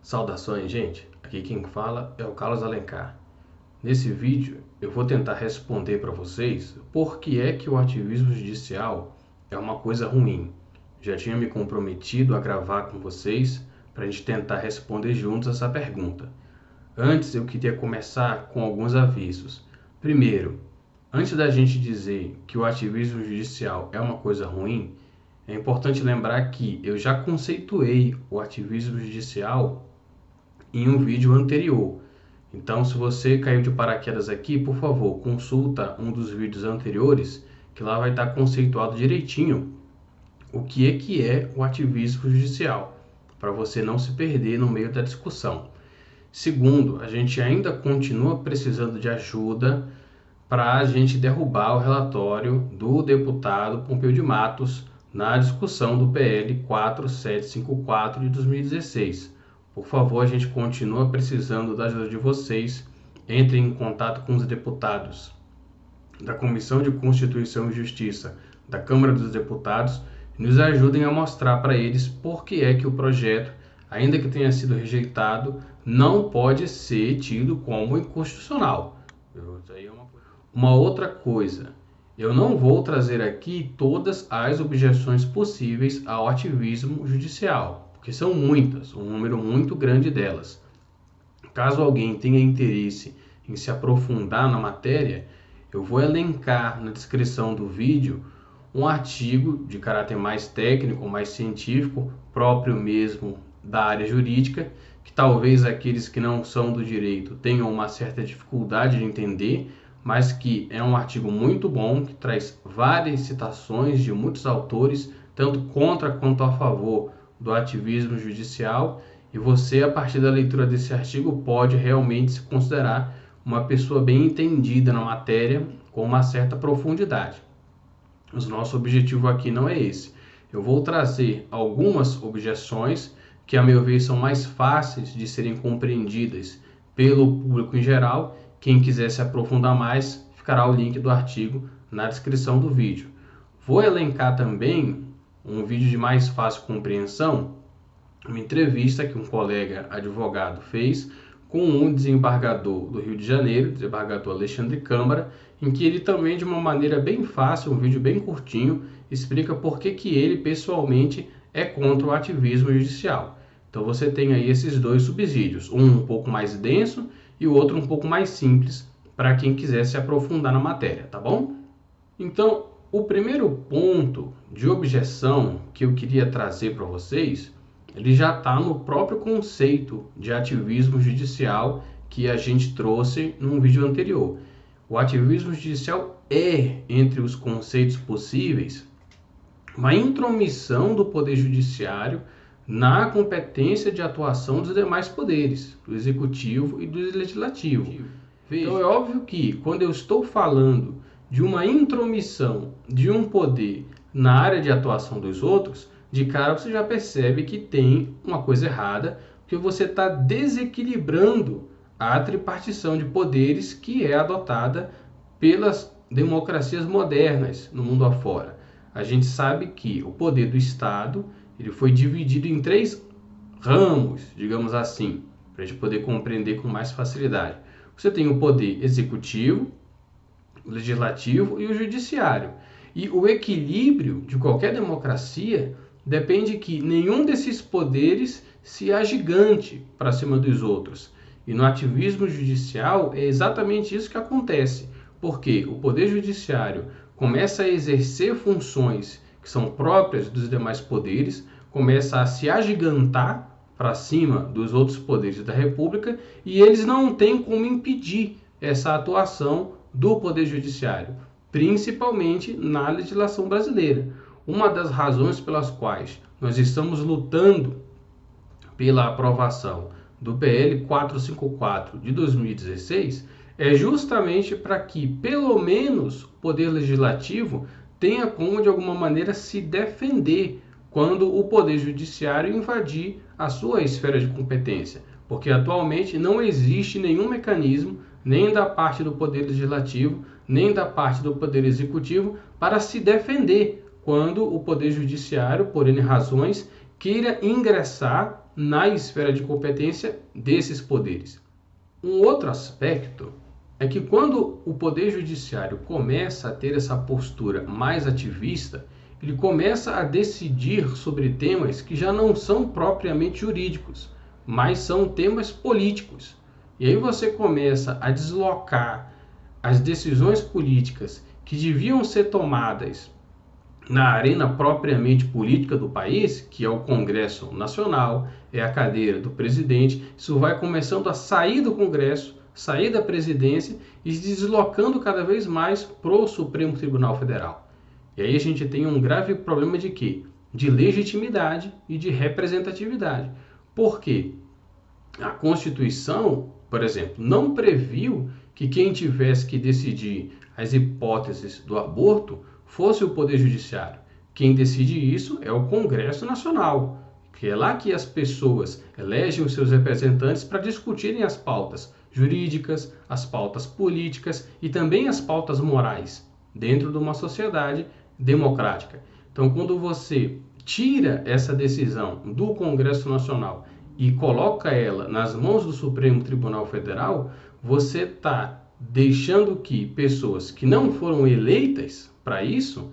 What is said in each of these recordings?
Saudações, gente! Aqui quem fala é o Carlos Alencar. Nesse vídeo eu vou tentar responder para vocês por que é que o ativismo judicial é uma coisa ruim. Já tinha me comprometido a gravar com vocês para a gente tentar responder juntos essa pergunta. Antes eu queria começar com alguns avisos. Primeiro, antes da gente dizer que o ativismo judicial é uma coisa ruim, é importante lembrar que eu já conceituei o ativismo judicial em um vídeo anterior. Então, se você caiu de paraquedas aqui, por favor, consulta um dos vídeos anteriores, que lá vai estar conceituado direitinho o que é o ativismo judicial, para você não se perder no meio da discussão. Segundo, a gente ainda continua precisando de ajuda para a gente derrubar o relatório do deputado Pompeu de Matos na discussão do PL 4754 de 2016. Por favor, a gente continua precisando da ajuda de vocês. Entrem em contato com os deputados da Comissão de Constituição e Justiça da Câmara dos Deputados e nos ajudem a mostrar para eles por que é que o projeto, ainda que tenha sido rejeitado, não pode ser tido como inconstitucional. Uma outra coisa, eu não vou trazer aqui todas as objeções possíveis ao ativismo judicial, porque são muitas, um número muito grande delas. Caso alguém tenha interesse em se aprofundar na matéria, eu vou elencar na descrição do vídeo um artigo de caráter mais técnico, mais científico, próprio mesmo da área jurídica, que talvez aqueles que não são do direito tenham uma certa dificuldade de entender, mas que é um artigo muito bom, que traz várias citações de muitos autores, tanto contra quanto a favor do ativismo judicial, e você, a partir da leitura desse artigo, pode realmente se considerar uma pessoa bem entendida na matéria, com uma certa profundidade. Mas o nosso objetivo aqui não é esse. Eu vou trazer algumas objeções que, a meu ver, são mais fáceis de serem compreendidas pelo público em geral. Quem quiser se aprofundar mais, ficará o link do artigo na descrição do vídeo. Vou elencar também um vídeo de mais fácil compreensão, uma entrevista que um colega advogado fez com um desembargador do Rio de Janeiro, desembargador Alexandre Câmara, em que ele também, de uma maneira bem fácil, um vídeo bem curtinho, explica por que ele pessoalmente é contra o ativismo judicial. Então você tem aí esses dois subsídios, um pouco mais denso e o outro um pouco mais simples, para quem quiser se aprofundar na matéria, tá bom? Então, o primeiro ponto de objeção que eu queria trazer para vocês, ele já está no próprio conceito de ativismo judicial que a gente trouxe num vídeo anterior. O ativismo judicial é, entre os conceitos possíveis, uma intromissão do Poder Judiciário na competência de atuação dos demais poderes, do Executivo e do Legislativo. Então é óbvio que, quando eu estou falando de uma intromissão de um poder na área de atuação dos outros, de cara você já percebe que tem uma coisa errada, porque você está desequilibrando a tripartição de poderes que é adotada pelas democracias modernas no mundo afora. A gente sabe que o poder do Estado ele foi dividido em 3 ramos, digamos assim, para a gente poder compreender com mais facilidade. Você tem o poder executivo, o legislativo e o judiciário. E o equilíbrio de qualquer democracia depende que nenhum desses poderes se agigante para cima dos outros. E no ativismo judicial é exatamente isso que acontece, porque o poder judiciário começa a exercer funções que são próprias dos demais poderes, começa a se agigantar para cima dos outros poderes da República e eles não têm como impedir essa atuação do Poder Judiciário, principalmente na legislação brasileira. Uma das razões pelas quais nós estamos lutando pela aprovação do PL 454 de 2016 é justamente para que, pelo menos, o Poder Legislativo tenha como, de alguma maneira, se defender quando o Poder Judiciário invadir a sua esfera de competência. Porque atualmente não existe nenhum mecanismo, nem da parte do Poder Legislativo, nem da parte do Poder Executivo, para se defender quando o Poder Judiciário, por N razões, queira ingressar na esfera de competência desses poderes. Um outro aspecto é que quando o Poder Judiciário começa a ter essa postura mais ativista, ele começa a decidir sobre temas que já não são propriamente jurídicos, mas são temas políticos. E aí você começa a deslocar as decisões políticas que deviam ser tomadas na arena propriamente política do país, que é o Congresso Nacional, é a cadeira do presidente. Isso vai começando a sair do Congresso, sair da presidência e se deslocando cada vez mais para o Supremo Tribunal Federal. E aí a gente tem um grave problema de quê? De legitimidade e de representatividade. Por quê? A Constituição, por exemplo, não previu que quem tivesse que decidir as hipóteses do aborto fosse o Poder Judiciário. Quem decide isso é o Congresso Nacional, que é lá que as pessoas elegem os seus representantes para discutirem as pautas jurídicas, as pautas políticas e também as pautas morais dentro de uma sociedade democrática. Então, quando você tira essa decisão do Congresso Nacional e coloca ela nas mãos do Supremo Tribunal Federal, você está deixando que pessoas que não foram eleitas para isso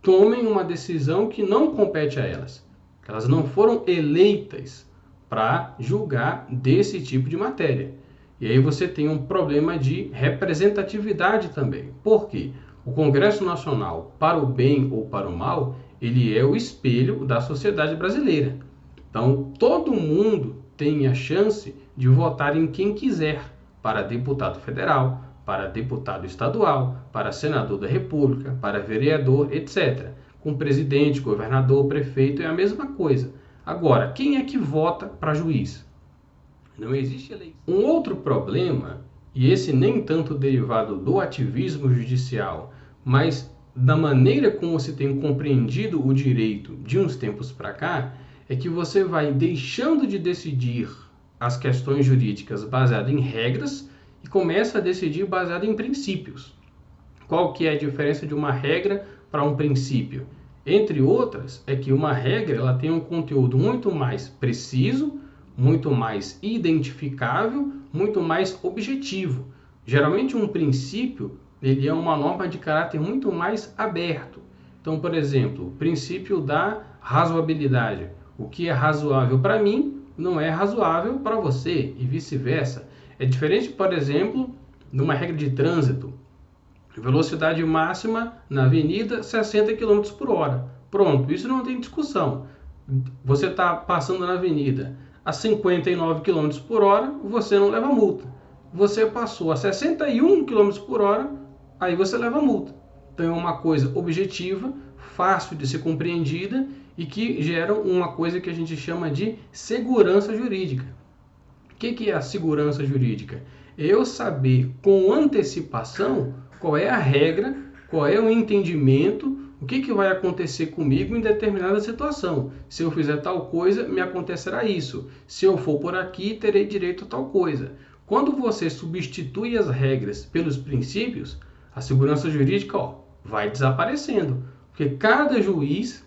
tomem uma decisão que não compete a elas. Elas não foram eleitas para julgar desse tipo de matéria. E aí você tem um problema de representatividade também. Por quê? O Congresso Nacional, para o bem ou para o mal, ele é o espelho da sociedade brasileira. Então, todo mundo tem a chance de votar em quem quiser, para deputado federal, para deputado estadual, para senador da República, para vereador, etc. Com presidente, governador, prefeito é a mesma coisa. Agora, quem é que vota para juiz? Não existe eleição. Um outro problema, e esse nem tanto derivado do ativismo judicial, mas da maneira como se tem compreendido o direito de uns tempos para cá, é que você vai deixando de decidir as questões jurídicas baseadas em regras e começa a decidir baseado em princípios. Qual que é a diferença de uma regra para um princípio? Entre outras, é que uma regra ela tem um conteúdo muito mais preciso, muito mais identificável, muito mais objetivo. Geralmente um princípio ele é uma norma de caráter muito mais aberto. Então, por exemplo, o princípio da razoabilidade. O que é razoável para mim não é razoável para você e vice-versa. É diferente, por exemplo, de uma regra de trânsito. Velocidade máxima na avenida 60 km por hora. Pronto, isso não tem discussão. Você está passando na avenida a 59 km por hora, você não leva multa. Você passou a 61 km por hora, aí você leva multa. Então é uma coisa objetiva, fácil de ser compreendida e que gera uma coisa que a gente chama de segurança jurídica. O que é a segurança jurídica? É eu saber com antecipação qual é a regra, qual é o entendimento, o que vai acontecer comigo em determinada situação. Se eu fizer tal coisa, me acontecerá isso. Se eu for por aqui, terei direito a tal coisa. Quando você substitui as regras pelos princípios, a segurança jurídica vai desaparecendo. Porque cada juiz,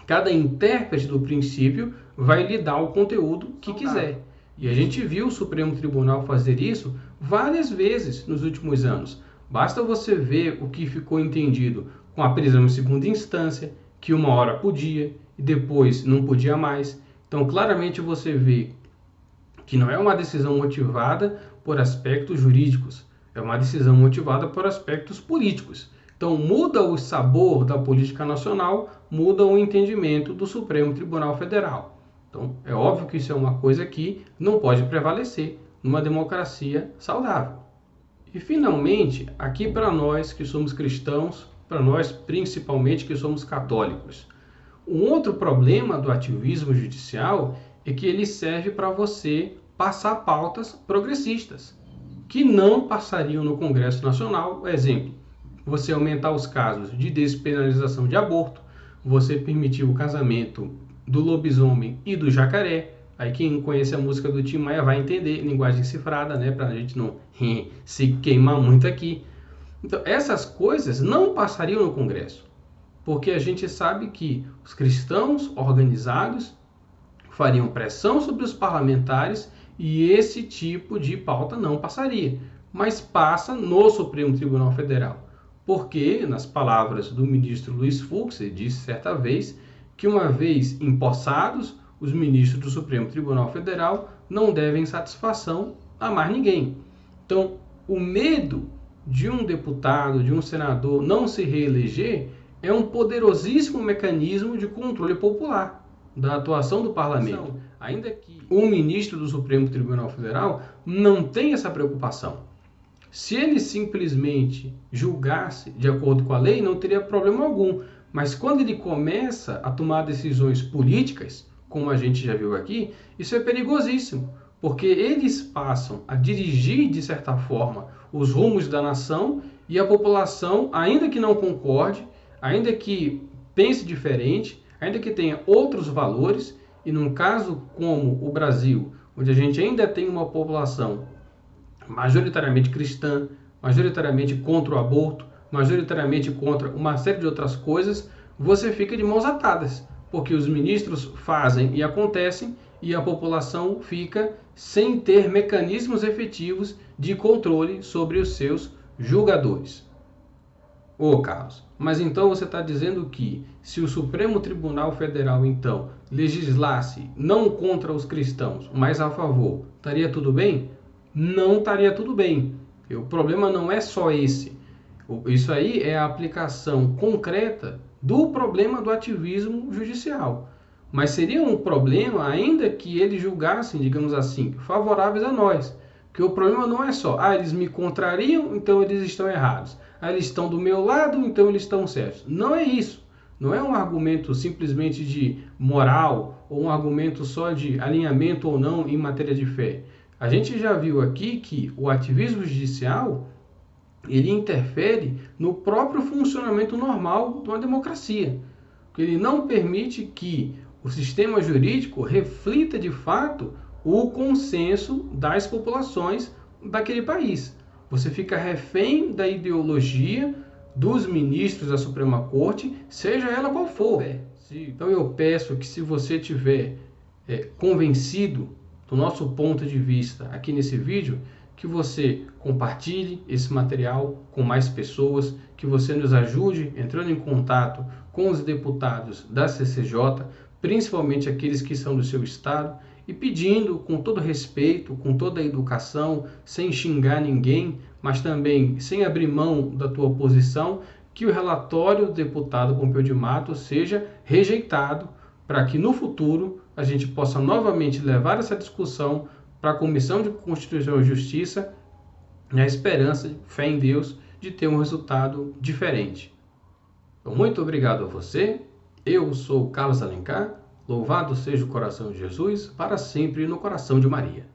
cada intérprete do princípio vai lhe dar o conteúdo que quiser. E a gente viu o Supremo Tribunal fazer isso várias vezes nos últimos anos. Basta você ver o que ficou entendido com a prisão em segunda instância, que uma hora podia e depois não podia mais. Então, claramente você vê que não é uma decisão motivada por aspectos jurídicos, é uma decisão motivada por aspectos políticos. Então, muda o sabor da política nacional, muda o entendimento do Supremo Tribunal Federal. Então, é óbvio que isso é uma coisa que não pode prevalecer numa democracia saudável. E, finalmente, aqui para nós que somos cristãos, para nós principalmente que somos católicos, um outro problema do ativismo judicial é que ele serve para você passar pautas progressistas, que não passariam no Congresso Nacional. Exemplo, você aumentar os casos de despenalização de aborto, você permitir o casamento do lobisomem e do jacaré. Aí quem conhece a música do Tim Maia vai entender, linguagem cifrada, né, para a gente não se queimar muito aqui. Então, essas coisas não passariam no Congresso, porque a gente sabe que os cristãos organizados fariam pressão sobre os parlamentares e esse tipo de pauta não passaria, mas passa no Supremo Tribunal Federal. Porque, nas palavras do ministro Luiz Fux, ele disse certa vez que, uma vez empossados, os ministros do Supremo Tribunal Federal não devem satisfação a mais ninguém. Então, o medo de um deputado, de um senador não se reeleger é um poderosíssimo mecanismo de controle popular da atuação do parlamento. Ainda que o ministro do Supremo Tribunal Federal não tenha essa preocupação. Se ele simplesmente julgasse de acordo com a lei, não teria problema algum. Mas quando ele começa a tomar decisões políticas, como a gente já viu aqui, isso é perigosíssimo, porque eles passam a dirigir, de certa forma, os rumos da nação e a população, ainda que não concorde, ainda que pense diferente, ainda que tenha outros valores, e num caso como o Brasil, onde a gente ainda tem uma população majoritariamente cristã, majoritariamente contra o aborto, majoritariamente contra uma série de outras coisas, você fica de mãos atadas, porque os ministros fazem e acontecem e a população fica sem ter mecanismos efetivos de controle sobre os seus julgadores. Ô Carlos, mas então você está dizendo que se o Supremo Tribunal Federal então legislasse não contra os cristãos, mas a favor, estaria tudo bem? Não estaria tudo bem. O problema não é só esse. Isso aí é a aplicação concreta do problema do ativismo judicial. Mas seria um problema ainda que eles julgassem, digamos assim, favoráveis a nós. Porque o problema não é só, eles me contrariam, então eles estão errados. Eles estão do meu lado, então eles estão certos. Não é isso. Não é um argumento simplesmente de moral ou um argumento só de alinhamento ou não em matéria de fé. A gente já viu aqui que o ativismo judicial ele interfere no próprio funcionamento normal de uma democracia. Ele não permite que o sistema jurídico reflita de fato o consenso das populações daquele país. Você fica refém da ideologia dos ministros da Suprema Corte, seja ela qual for. Então eu peço que, se você tiver convencido do nosso ponto de vista aqui nesse vídeo, que você compartilhe esse material com mais pessoas, que você nos ajude entrando em contato com os deputados da CCJ, principalmente aqueles que são do seu estado, e pedindo com todo respeito, com toda a educação, sem xingar ninguém, mas também sem abrir mão da tua posição, que o relatório do deputado Pompeu de Matos seja rejeitado, para que no futuro a gente possa novamente levar essa discussão para a Comissão de Constituição e Justiça, na esperança, fé em Deus, de ter um resultado diferente. Então, muito obrigado a você. Eu sou Carlos Alencar. Louvado seja o coração de Jesus, para sempre no coração de Maria.